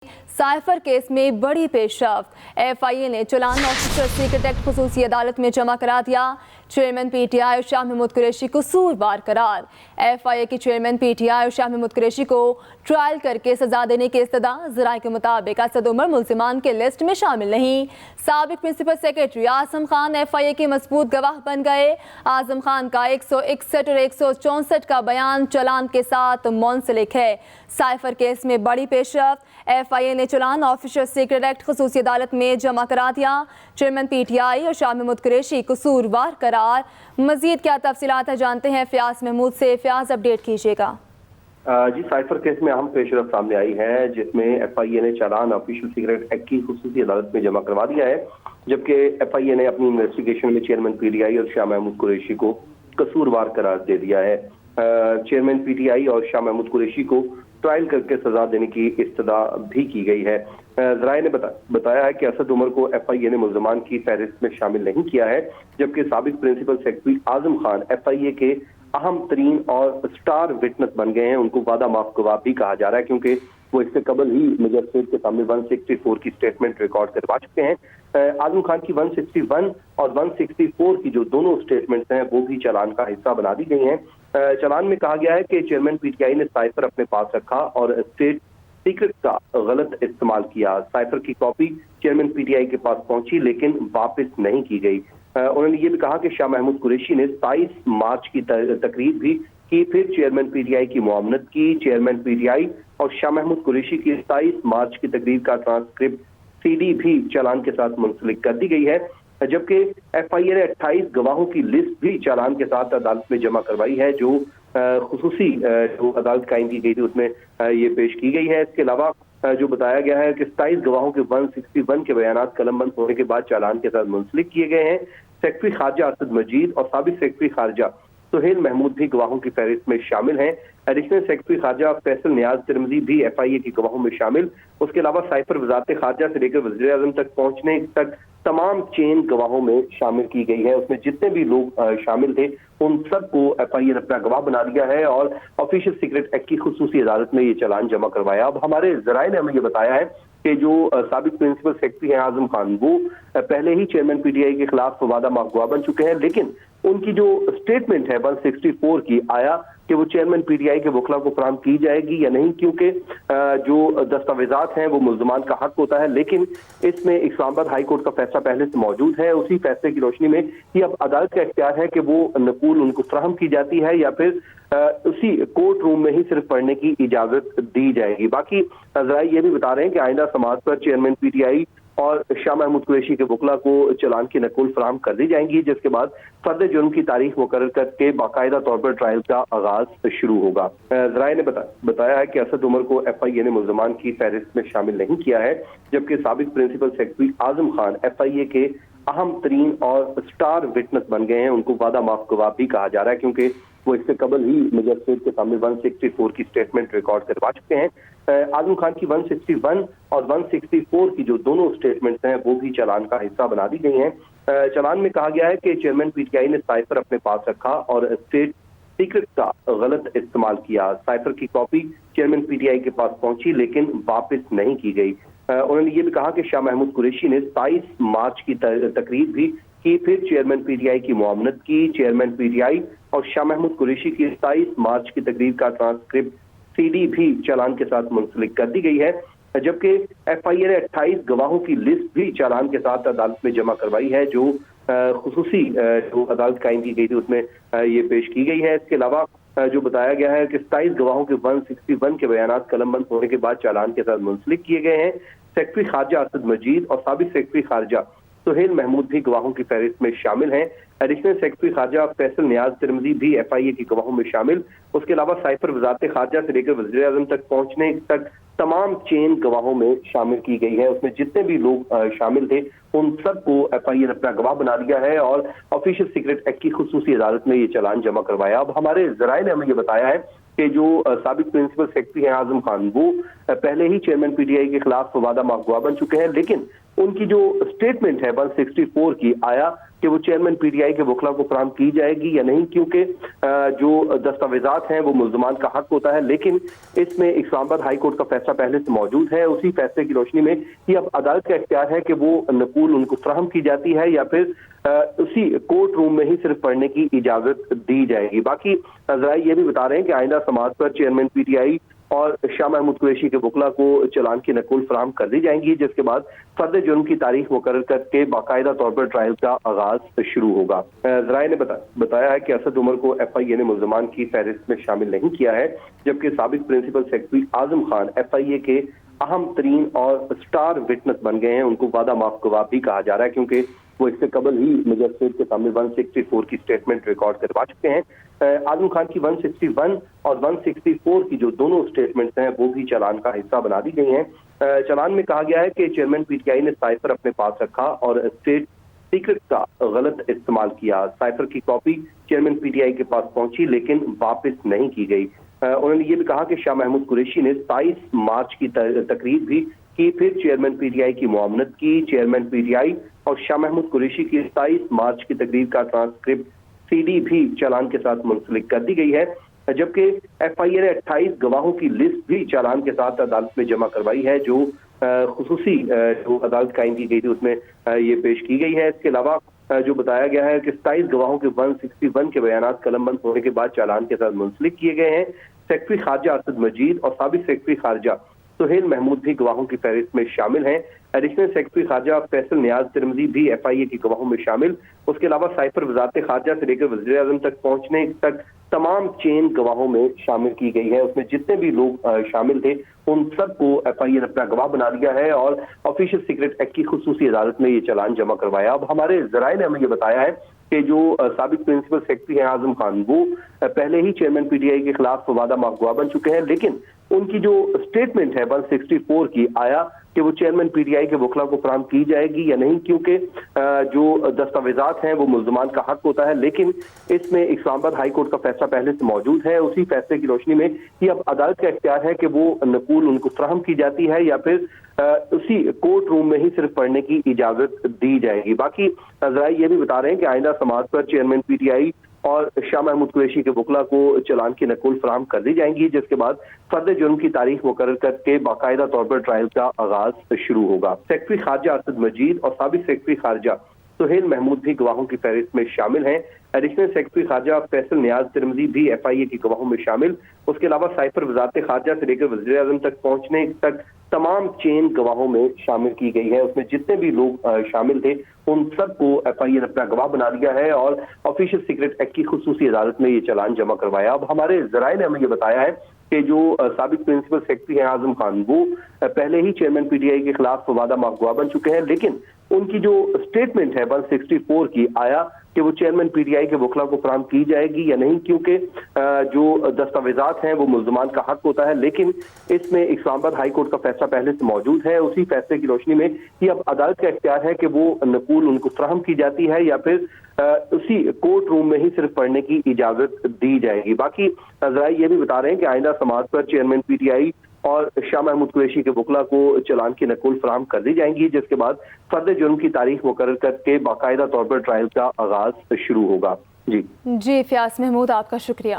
Cipher case में बड़ी पेशरफ्त। FIA ने चालान ऑफिसर सीक्रेट एक्ट खुसूसी अदालत में जमा करा दिया। चेयरमैन पीटीआई शाह महमूद कुरैशी को कसूरवार करार। एफआईए के चेयरमैन पीटीआई शाह महमूद कुरैशी को ट्रायल करके सजा देने की इस्तदा। जराए के मुताबिक असद उमर मुल्जिमान के लिस्ट में शामिल नहीं। साबिक principal secretary Azam Khan FIA के मजबूत गवाह बन गए। आजम खान का 161 और 164 का बयान चालान के साथ मुंसलिक है। साइफर केस में बड़ी पेशरफ्त। एफआईए ने चालान ऑफिसर सीक्रेट एक्ट खुसूसी अदालत में जमा करा दिया। चेयरमैन पीटीआई और शाह महमूद कुरैशी कसूरवार करार। मजीद क्या तफसीलात है जानते हैं फयाज महमूद से। फयाज, अपडेट कीजिएगा। जी, साइफर केस में अहम पेशरफ्त सामने आई है, जिसमें एफआईए ने चालान ऑफिशियल सीक्रेट एक्ट की खुसूसी अदालत में जमा करवा दिया है, जबकि एफआईए ने अपनी इन्वेस्टिगेशन में चेयरमैन पीटीआई और शाह महमूद कुरैशी को कसूरवार करार दे दिया है। चेयरमैन पीटीआई और शाह महमूद कुरैशी को ट्रायल करके सजा देने की इस्तदा भी की गई है। जराए ने बताया है कि असद उमर को एफआईए ने मुल्जिमान की फहरिस्त में शामिल नहीं किया है, जबकि साबिक principal secretary Azam Khan FIA के अहम तरीन और स्टार विटनेस बन गए हैं। उनको वादा माफ गवाह भी कहा जा रहा है, क्योंकि वो इससे कबल ही मजिस्ट्रेट के सामने 164 की स्टेटमेंट रिकॉर्ड करवा चुके हैं। आजम खान की 161 और 164 की जो दोनों स्टेटमेंट्स हैं वो भी चालान का हिस्सा बना दी गई हैं। चालान में कहा गया है कि चेयरमैन पीटीआई ने साइफर अपने पास रखा और स्टेट सीक्रेट का गलत इस्तेमाल किया। साइफर की कॉपी चेयरमैन पीटीआई के पास पहुंची, लेकिन वापस नहीं की गई। उन्होंने ये भी कहा कि शाह महमूद कुरैशी ने 27 मार्च की तकरीर भी की, फिर चेयरमैन पीटीआई की मुआवनत की। चेयरमैन पीटीआई और शाह महमूद कुरैशी की 27 मार्च की तकरीर का ट्रांसक्रिप्ट सीडी भी चालान के साथ मुंसलिक कर दी गई है, जबकि एफआईए ने 28 गवाहों की लिस्ट भी चालान के साथ अदालत में जमा करवाई है, जो खुसूसी जो अदालत कायम की गई थी उसमें ये पेश की गई है। इसके अलावा जो बताया गया है कि 27 गवाहों के 161 के बयानात कलमबंद होने के बाद चालान के साथ मुंसलिक किए गए हैं। सेक्रेटरी खारजा असद मजीद और साबिक सेक्रेटरी खारजा सुहेल महमूद भी गवाहों की फहरिस्त में शामिल हैं। एडिशनल सेक्रेटरी खारजा फैसल नियाज तिरमिजी भी एफआईए की गवाहों में शामिल। उसके अलावा साइफर वजारत खारजा से लेकर वज़ीर आज़म तक पहुंचने तक तमाम चेन गवाहों में शामिल की गई है। उसमें जितने भी लोग शामिल थे उन सबको एफआईए ने अपना गवाह बना दिया है और ऑफिशियल सीक्रेट एक्ट की खुसूसी अदालत में ये चालान जमा करवाया। अब हमारे जराए ने हमें ये बताया है कि जो साबिक प्रिंसिपल सेक्रेटरी हैं आजम खान, वो पहले ही चेयरमैन पीटीआई के खिलाफ वादा माफ गवाह बन चुके हैं, लेकिन उनकी जो स्टेटमेंट है 164 की आया कि वो चेयरमैन पीटीआई के वकला को फराहम की जाएगी या नहीं, क्योंकि जो दस्तावेजात हैं वो मुल्जमान का हक होता है, लेकिन इसमें इस्लामाबाद हाई कोर्ट का फैसला पहले से मौजूद है। उसी फैसले की रोशनी में ये अब अदालत का इख्तियार है कि वो नकूल उनको फराहम की जाती है या फिर उसी कोर्ट रूम में ही सिर्फ पढ़ने की इजाजत दी जाएगी। बाकी जरा ये भी बता रहे हैं कि आइंदा समाज पर चेयरमैन पीटीआई और शाह महमूद कुरैशी के वकला को चालान की नकुल फराहम कर दी जाएंगी, जिसके बाद फर्द जुर्म की तारीख मुकर्रर करके बाकायदा तौर पर ट्रायल का आगाज शुरू होगा। जराए ने बताया है कि असद उमर को एफआईए ने मुल्जिमान की फहरिस्त में शामिल नहीं किया है, जबकि साबिक principal secretary Azam Khan FIA के अहम तरीन और स्टार विटनेस बन गए हैं। उनको वादा माफ गवाह भी कहा जा रहा है, क्योंकि वो इससे कबल ही मजिस्ट्रेट के सामने 164 की स्टेटमेंट रिकॉर्ड करवा चुके हैं। आजम खान की 161 और 164 की जो दोनों स्टेटमेंट्स हैं वो भी चालान का हिस्सा बना दी गई हैं। चालान में कहा गया है कि चेयरमैन पीटीआई ने साइफर अपने पास रखा और स्टेट सीक्रेट का गलत इस्तेमाल किया। साइफर की कॉपी चेयरमैन पीटीआई के पास पहुंची, लेकिन वापस नहीं की गई। उन्होंने ये भी कहा कि शाह महमूद कुरैशी ने 27 मार्च की तकरीर भी की, फिर चेयरमैन पीटीआई की मुआवनत की। चेयरमैन पीटीआई और शाह महमूद कुरैशी की 27 मार्च की तकरीर का ट्रांसक्रिप्ट सीडी भी चालान के साथ मुंसलिक कर दी गई है, जबकि एफआईए ने 28 गवाहों की लिस्ट भी चालान के साथ अदालत में जमा करवाई है, जो खुसूसी जो अदालत कायम की गई थी उसमें ये पेश की गई है। इसके अलावा जो बताया गया है कि 27 गवाहों के 161 के बयानात कलमबंद होने के बाद चालान के साथ मुंसलिक किए गए हैं। सेक्रेटरी खारजा असद मजीद और साबिक सेक्रेटरी खारजा सुहेल महमूद भी गवाहों की फहरिस्त में शामिल हैं। एडिशनल सेक्रेटरी खारजा फैसल नियाज तिरमिजी भी एफआईए की गवाहों में शामिल। उसके अलावा साइफर वजारत खारजा से लेकर वज़ीर आज़म तक पहुंचने तक तमाम चेन गवाहों में शामिल की गई है। उसमें जितने भी लोग शामिल थे उन सबको एफआईए ने अपना गवाह बना दिया है और ऑफिशियल सीक्रेट एक्ट की खुसूसी अदालत में ये चालान जमा करवाया। अब हमारे जराए ने हमें ये बताया है कि जो साबिक प्रिंसिपल सेक्रेटरी हैं आजम खान, वो पहले ही चेयरमैन पीटीआई के खिलाफ वादा माफ गवाह बन चुके हैं, लेकिन उनकी जो स्टेटमेंट है 164 की आया کہ وہ چیئرمین پی ٹی آئی کے وکلا کو فراہم کی جائے گی یا نہیں، کیونکہ جو دستاویزات ہیں وہ ملزمان کا حق ہوتا ہے، لیکن اس میں اسلام آباد ہائی کورٹ کا فیصلہ پہلے سے موجود ہے۔ اسی فیصلے کی روشنی میں یہ اب عدالت کا اختیار ہے کہ وہ نقول ان کو فراہم کی جاتی ہے یا پھر اسی کورٹ روم میں ہی صرف پڑھنے کی اجازت دی جائے گی۔ باقی ذرائع یہ بھی بتا رہے ہیں کہ آئندہ سماعت پر چیئرمین پی ٹی آئی اور شاہ محمود قریشی کے وکلا کو چلان کی نقل فراہم کر دی جائیں گی، جس کے بعد فرد جرم کی تاریخ مقرر کر کے باقاعدہ طور پر ٹرائل کا آغاز شروع ہوگا۔ ذرائع نے بتایا ہے کہ اسد عمر کو ایف آئی اے نے ملزمان کی فہرست میں شامل نہیں کیا ہے، جبکہ سابق principal secretary Azam Khan F آئی اے کے اہم ترین اور سٹار وٹنس بن گئے ہیں۔ ان کو وعدہ معاف گواہ بھی کہا جا رہا ہے، کیونکہ وہ اس سے قبل ہی مجسٹریٹ کے سامنے 164 کی سٹیٹمنٹ ریکارڈ کروا چکے ہیں۔ اعظم خان کی 161 اور 164 کی جو دونوں سٹیٹمنٹس ہیں وہ بھی چلان کا حصہ بنا دی گئی ہیں۔ چلان میں کہا گیا ہے کہ چیئرمین پی ٹی آئی نے سائفر اپنے پاس رکھا اور اسٹیٹ سیکرٹ کا غلط استعمال کیا۔ سائفر کی copy chairman P T I کے پاس پہنچی لیکن واپس نہیں کی گئی۔ انہوں نے یہ بھی کہا کہ شاہ محمود قریشی نے 27 مارچ کی تقریر بھی کی، پھر چیئرمین پی ٹی آئی کی معاونت کی۔ چیئرمین پی ٹی آئی اور شاہ محمود قریشی کی 27 مارچ کی تقریر کا ٹرانسکرپٹ سی ڈی بھی چالان کے ساتھ منسلک کر دی گئی ہے، جبکہ ایف آئی اے نے 28 گواہوں کی لسٹ بھی چالان کے ساتھ عدالت میں جمع کروائی ہے، جو خصوصی جو عدالت قائم کی گئی تھی اس میں یہ پیش کی گئی ہے۔ اس کے علاوہ جو بتایا گیا ہے کہ 27 گواہوں کے 161 کے بیانات قلم بند ہونے کے بعد چالان کے ساتھ منسلک کیے گئے ہیں۔ سیکرٹری خارجہ اسد مجید اور سابق سیکرٹری خارجہ سہیل محمود بھی گواہوں کی فہرست میں شامل ہیں۔ ایڈیشنل سیکرٹری خارجہ فیصل نیاز ترمذی بھی ایف آئی اے کی گواہوں میں شامل۔ اس کے علاوہ سائفر وزارت خارجہ سے لے کر وزیر اعظم تک پہنچنے تک تمام چین گواہوں میں شامل کی گئی ہے۔ اس میں جتنے بھی لوگ شامل تھے ان سب کو ایف آئی اے نے اپنا گواہ بنا دیا ہے اور آفیشیل سیکرٹ ایکٹ کی خصوصی عدالت میں یہ چلان جمع کروایا۔ اب ہمارے ذرائع نے ہمیں یہ بتایا ہے کہ جو سابق پرنسپل سیکرٹری ہیں اعظم خان، وہ پہلے ہی چیئرمین پی ٹی آئی کے خلاف وعدہ معاف گواہ بن چکے ہیں، لیکن ان کی جو سٹیٹمنٹ ہے 164 کی آیا کہ وہ چیئرمین پی ٹی آئی کے وکلا کو فراہم کی جائے گی یا نہیں، کیونکہ جو دستاویزات ہیں وہ ملزمان کا حق ہوتا ہے، لیکن اس میں اسلام آباد ہائی کورٹ کا فیصلہ پہلے سے موجود ہے۔ اسی فیصلے کی روشنی میں یہ اب عدالت کا اختیار ہے کہ وہ نقول ان کو فراہم کی جاتی ہے یا پھر اسی کورٹ روم میں ہی صرف پڑھنے کی اجازت دی جائے گی۔ باقی ذرائع یہ بھی بتا رہے ہیں کہ آئندہ سماعت پر چیئرمین پی ٹی آئی اور شاہ محمود قریشی کے وکلا کو چلان کی نقل فراہم کر دی جائیں گی، جس کے بعد فرد جرم کی تاریخ مقرر کر کے باقاعدہ طور پر ٹرائل کا آغاز شروع ہوگا۔ سیکرٹری خارجہ اسد مجید اور سابق سیکرٹری خارجہ سہیل محمود بھی گواہوں کی فہرست میں شامل ہیں۔ ایڈیشنل سیکرٹری خارجہ فیصل نیاز ترمذی بھی ایف آئی اے کی گواہوں میں شامل۔ اس کے علاوہ سائفر وزارت خارجہ سے لے کر وزیر اعظم تک پہنچنے تک تمام چین گواہوں میں شامل کی گئی ہے۔ اس میں جتنے بھی لوگ شامل تھے ان سب کو ایف آئی اے نے اپنا گواہ بنا دیا ہے اور آفیشیل سیکرٹ ایکٹ کی خصوصی عدالت میں یہ چلان جمع کروایا۔ اب ہمارے ذرائع نے ہمیں یہ بتایا ہے کہ جو سابق پرنسپل سیکرٹری ہیں اعظم خان، وہ پہلے ہی چیئرمین پی ٹی آئی کے خلاف وعدہ معاف گواہ بن چکے ہیں، لیکن ان کی جو سٹیٹمنٹ ہے 164 کی آیا کہ وہ چیئرمین پی ٹی آئی کے وکلا کو فراہم کی جائے گی یا نہیں، کیونکہ جو دستاویزات ہیں وہ ملزمان کا حق ہوتا ہے، لیکن اس میں اسلام آباد ہائی کورٹ کا فیصلہ پہلے سے موجود ہے۔ اسی فیصلے کی روشنی میں یہ اب عدالت کا اختیار ہے کہ وہ نقول ان کو فراہم کی جاتی ہے یا پھر اسی کورٹ روم میں ہی صرف پڑھنے کی اجازت دی جائے گی۔ باقی ذرائع یہ بھی بتا رہے ہیں کہ آئندہ سماعت پر چیئرمین پی ٹی آئی اور شاہ محمود قریشی کے وکلا کو چلان کی نقل فراہم کر دی جائیں گی، جس کے بعد فرد جرم کی تاریخ مقرر کر کے باقاعدہ طور پر ٹرائل کا آغاز شروع ہوگا۔ جی فیاض محمود، آپ کا شکریہ۔